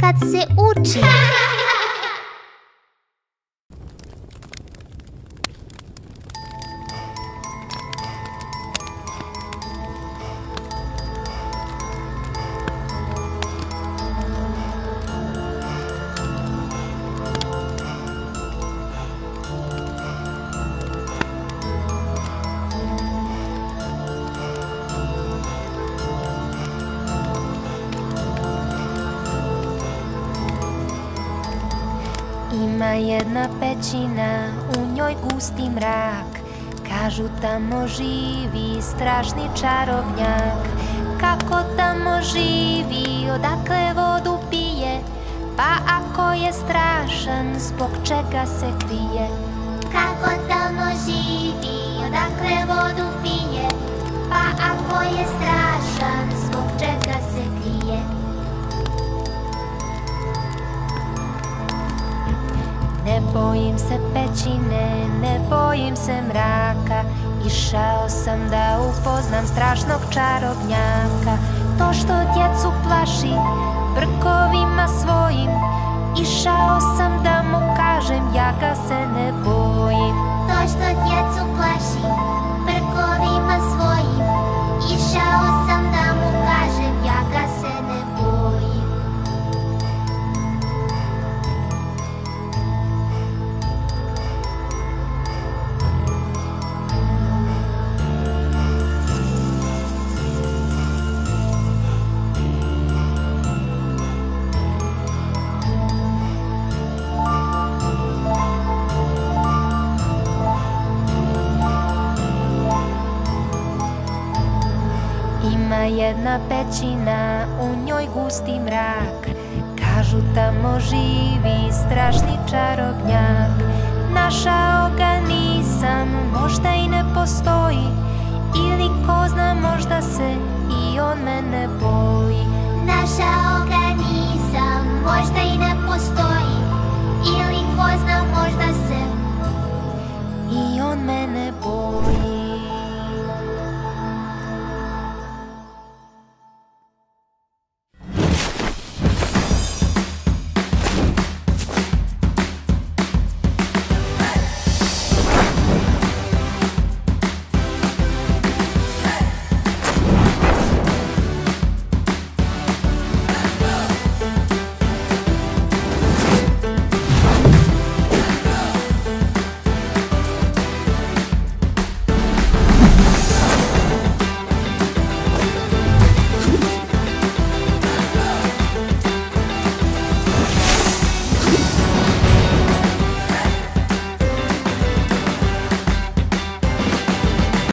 kad se uči. Ima jedna pećina, u njoj gusti mrak. Kažu tamo živi strašni čarobnjak. Kako tamo živi, odakle vodu pije? Pa ako je strašan, zbog čega se krije? Kako tamo živi, odakle vodu pije? Pa ako je strašan, zbog čega se krije? Ne bojim se pećine, ne bojim se mraka. Išao sam da upoznam strašnog čarobnjaka. To što djecu plaši brkovima svojim, išao sam da mu kažem ja ga se ne bojim. To što djecu plaši brkovima svojim, išao sam da mu kažem ja ga se ne bojim. Ima jedna pećina, u njoj gusti mrak. Kažu tamo živi strašni čarobnjak. Našao ga nije